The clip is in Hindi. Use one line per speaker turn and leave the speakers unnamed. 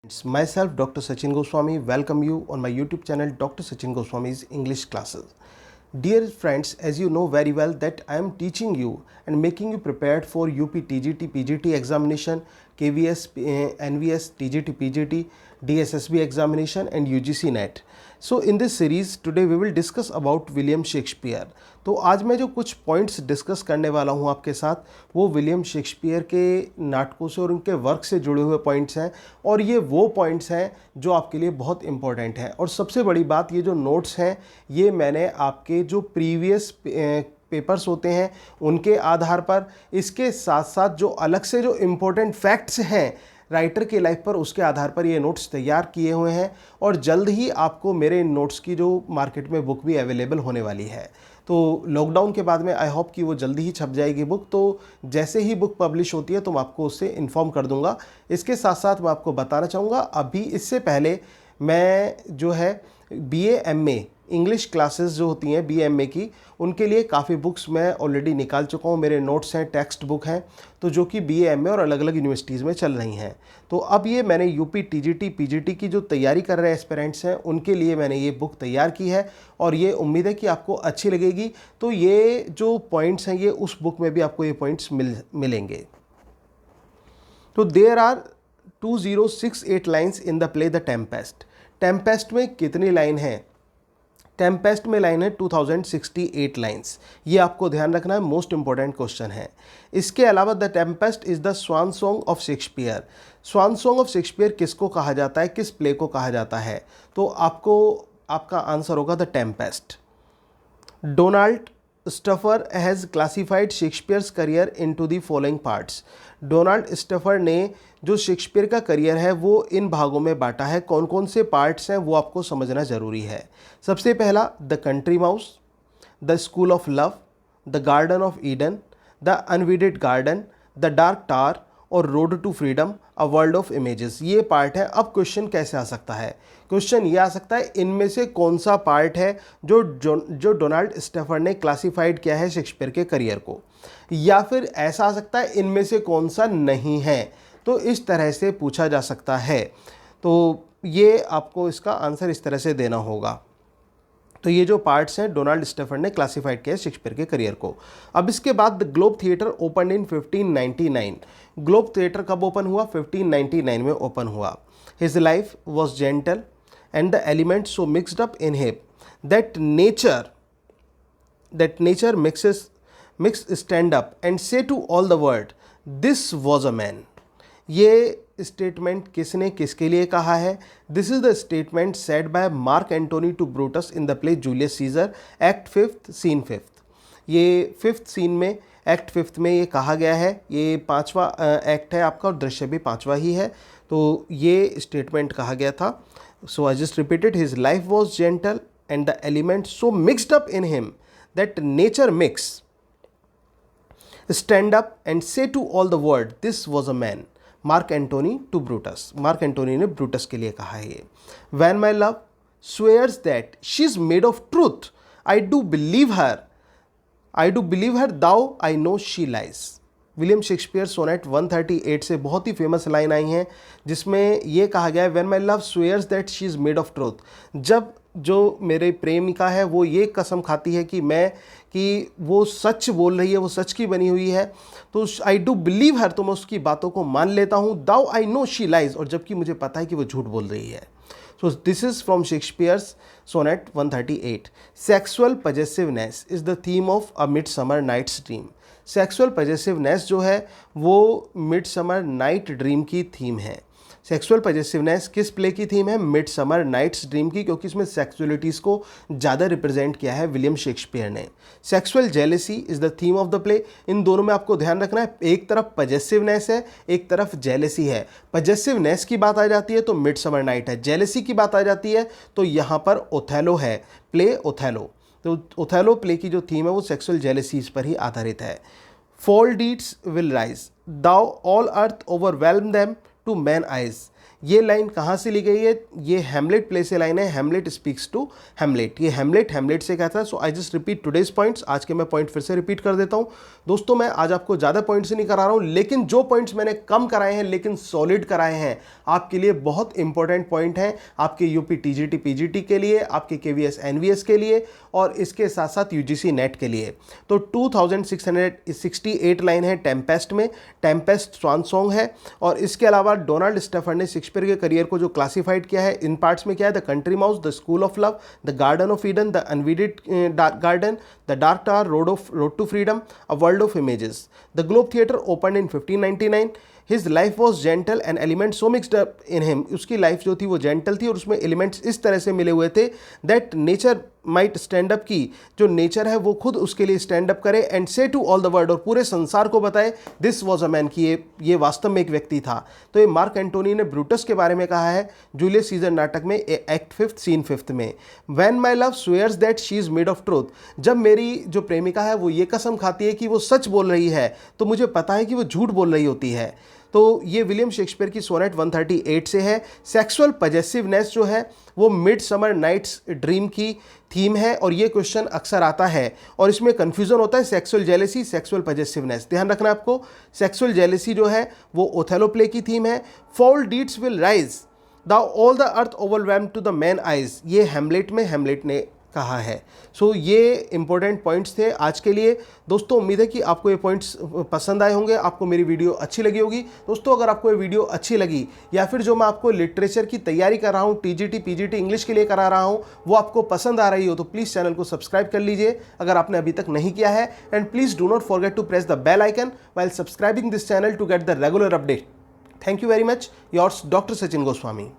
It's myself, Dr. Sachin Goswami. Welcome you on my YouTube channel, Dr. Sachin Goswami's English classes. Dear friends, as you know very well that I am teaching you and making you prepared for UP TGT, PGT examination, KVS, NVS, TGT, PGT, DSSB examination and UGC NET. So in this series today we will discuss about William Shakespeare. तो आज मैं जो कुछ पॉइंट्स डिस्कस करने वाला हूँ आपके साथ वो विलियम शेक्सपियर के नाटकों से और उनके वर्क से जुड़े हुए पॉइंट्स हैं और ये वो पॉइंट्स हैं जो आपके लिए बहुत इंपॉर्टेंट हैं. और सबसे बड़ी बात, ये जो नोट्स हैं ये मैंने आपके जो प्रीवियस पेपर्स होते हैं उनके आधार पर, इसके साथ साथ जो अलग से जो इम्पोर्टेंट फैक्ट्स हैं राइटर की लाइफ पर, उसके आधार पर ये नोट्स तैयार किए हुए हैं. और जल्द ही आपको मेरे इन नोट्स की जो मार्केट में बुक भी अवेलेबल होने वाली है. तो लॉकडाउन के बाद में आई होप कि वो जल्दी ही छप जाएगी बुक. तो जैसे ही बुक पब्लिश होती है तो मैं आपको उससे इन्फॉर्म कर दूंगा. इसके साथ साथ मैं आपको बताना चाहूँगा, अभी इससे पहले मैं जो है BA MA इंग्लिश क्लासेस जो होती हैं BA MA की, उनके लिए काफ़ी बुक्स मैं ऑलरेडी निकाल चुका हूँ. मेरे नोट्स हैं, टेक्स्ट बुक हैं, तो जो कि BA MA और अलग अलग यूनिवर्सिटीज़ में चल रही हैं. तो अब ये मैंने UP TGT PGT की जो तैयारी कर रहे एस्पिरेंट्स हैं उनके लिए मैंने ये बुक तैयार की है और ये उम्मीद है कि आपको अच्छी लगेगी. तो ये जो पॉइंट्स हैं ये उस बुक में भी आपको ये पॉइंट्स मिलेंगे. तो there are 2068 lines in the play the Tempest. Tempest में कितनी लाइन है? टेम्पेस्ट में लाइन है 2068 लाइन्स. ये आपको ध्यान रखना है, मोस्ट इंपॉर्टेंट क्वेश्चन है. इसके अलावा the Tempest is the swan song of Shakespeare. Swan song of Shakespeare किसको कहा जाता है, किस प्ले को कहा जाता है? तो आपका आंसर होगा the Tempest. Donald stuffer has classified Shakespeare's career into the following parts. Donald Stauffer ने जो शेक्सपियर का करियर है वो इन भागों में बांटा है. कौन कौन से पार्ट्स हैं वो आपको समझना ज़रूरी है. सबसे पहला the country mouse, the school of love, the garden of Eden, the unweeded garden, the dark tower और road to freedom, a world of images. ये पार्ट है. अब क्वेश्चन कैसे आ सकता है? क्वेश्चन ये आ सकता है इनमें से कौन सा पार्ट है जो डोनाल्ड स्टफर ने क्लासिफाइड किया है शेक्सपियर के करियर को, या फिर ऐसा आ सकता है इनमें से कौन सा नहीं है. तो इस तरह से पूछा जा सकता है. तो ये आपको इसका आंसर इस तरह से देना होगा. तो ये जो पार्ट्स हैं डोनाल्ड स्टफर ने क्लासिफाइड किया शेक्सपियर के करियर को. अब इसके बाद the Globe theatre open in 1599. Globe theatre कब ओपन हुआ? 1599 में ओपन हुआ. His life was gentle and the elements so mixed up in him that nature mix stand up and say to all the world this was a man. ये स्टेटमेंट किसने किसके लिए कहा है? This is the statement said bye Mark Antony to Brutus in the play Julius Caesar, act 5th scene 5th. ये 5th सीन में, एक्ट 5th में ये कहा गया है. ये 5वां एक्ट है आपका और दृश्य भी 5वां ही है. तो ये स्टेटमेंट कहा गया था. So I just repeated, his life was gentle and the element so mixed up in him that nature mix stand up and say to all the world this was a man. Mark Antony to Brutus. Mark Antony ने ब्रूटस के लिए कहा है ये. When my love swears that she is made of truth I do believe her though I know she lies. William Shakespeare sonnet 138 से बहुत ही फेमस लाइन आई हैं जिसमें ये कहा गया है, when my love swears that she is made of truth. जब जो मेरे प्रेमिका है वो ये कसम खाती है कि वो सच बोल रही है, वो सच की बनी हुई है, तो आई डू बिलीव हर, तो मैं उसकी बातों को मान लेता हूँ. दाउ आई नो शी लाइज, और जबकि मुझे पता है कि वो झूठ बोल रही है. So this is from Shakespeare's Sonnet 138. Sexual possessiveness is the theme of A Midsummer Night's Dream. Sexual possessiveness जो है वो Midsummer Night Dream की थीम है. सेक्सुअल पजेसिवनेस किस प्ले की थीम है? मिडसमर नाइट्स ड्रीम की, क्योंकि इसमें सेक्सुअलिटीज़ को ज़्यादा रिप्रेजेंट किया है विलियम शेक्सपियर ने. Sexual jealousy is the theme of the play. इन दोनों में आपको ध्यान रखना है, एक तरफ पजेसिवनेस है, एक तरफ जेलेसी है. पजेसिवनेस की बात आ जाती है तो मिडसमर नाइट है, जेलेसी की बात आ जाती है तो यहाँ पर ओथेलो है, प्ले ओथेलो. तो ओथेलो प्ले की जो थीम है वो सेक्सुअल जेलेसीज पर ही आधारित है. Foul deeds will rise though all earth overwhelm them to man eyes. ये लाइन कहाँ से ली गई है? ये हैमलेट प्ले से लाइन है, हैमलेट स्पीक्स टू हैमलेट। ये हैमलेट से कहता है। So I just repeat today's points. आज के मैं पॉइंट फिर से रिपीट कर देता हूँ। दोस्तों मैं आज आपको ज़्यादा पॉइंट्स नहीं करा रहा हूँ, लेकिन जो पॉइंट्स मैंने कम कराए हैं लेकिन सॉलिड कराए हैं, आपके लिए बहुत इंपॉर्टेंट पॉइंट हैं, आपके यूपी टीजीटी पीजीटी के लिए, आपके केवीएस एनवीएस के लिए और इसके साथ साथ यूजीसी नेट के लिए। तो 2668 लाइन है टेम्पेस्ट में। टेम्पेस्ट स्वान सॉन्ग है। और इसके अलावा डोनाल्ड स्टेफर्ड ने शेक्सपियर के करियर को जो क्लासिफाइड किया है इन पार्ट्स में क्या है? The country mouse, the school of love, the garden of Eden, the unweeded garden, the dark tower, road to freedom, a world of images. The Globe theatre open in 1599। His life was gentle and element so mixed up in him. उसकी लाइफ जो थी वो जेंटल थी और उसमें एलिमेंट्स इस तरह से मिले हुए थे that nature might stand up, की जो नेचर है वो खुद उसके लिए स्टैंड अप करे and say to all the world, और पूरे संसार को बताए दिस वॉज अ मैन, की ये वास्तव में एक व्यक्ति था। तो ये मार्क एंटोनी ने ब्रूटस के बारे में कहा है जूलियस सीजर नाटक में एक्ट 5 सीन 5 में। When my love swears that she is made of truth, जब मेरी जो प्रेमिका है वो ये कसम खाती है कि वो सच बोल रही है तो मुझे पता है कि वो झूठ बोल रही होती है। तो ये विलियम शेक्सपियर की सोनेट 138 से है। सेक्सुअल पजेसिवनेस जो है वो मिड समर नाइट्स ड्रीम की थीम है और ये क्वेश्चन अक्सर आता है और इसमें कन्फ्यूजन होता है सेक्सुअल जेलेसी, सेक्सुअल पजेसिवनेस। ध्यान रखना आपको, सेक्सुअल जेलेसी जो है वो ओथेलो प्ले की थीम है। Foul deeds will rise the all the earth overwhelm to the man eyes, ये हैमलेट में हैमलेट ने कहा है। सो ये इंपॉर्टेंट पॉइंट्स थे आज के लिए। दोस्तों उम्मीद है कि आपको ये पॉइंट्स पसंद आए होंगे, आपको मेरी वीडियो अच्छी लगी होगी। दोस्तों अगर आपको ये वीडियो अच्छी लगी या फिर जो मैं आपको लिटरेचर की तैयारी कर रहा हूँ, टीजीटी पीजीटी इंग्लिश के लिए करा रहा हूँ, वो आपको पसंद आ रही हो तो प्लीज़ चैनल को सब्सक्राइब कर लीजिए अगर आपने अभी तक नहीं किया है। And please do not forget to press the bell icon while subscribing this channel to get the regular update. Thank you very much. Yours Dr. Sachin Goswami.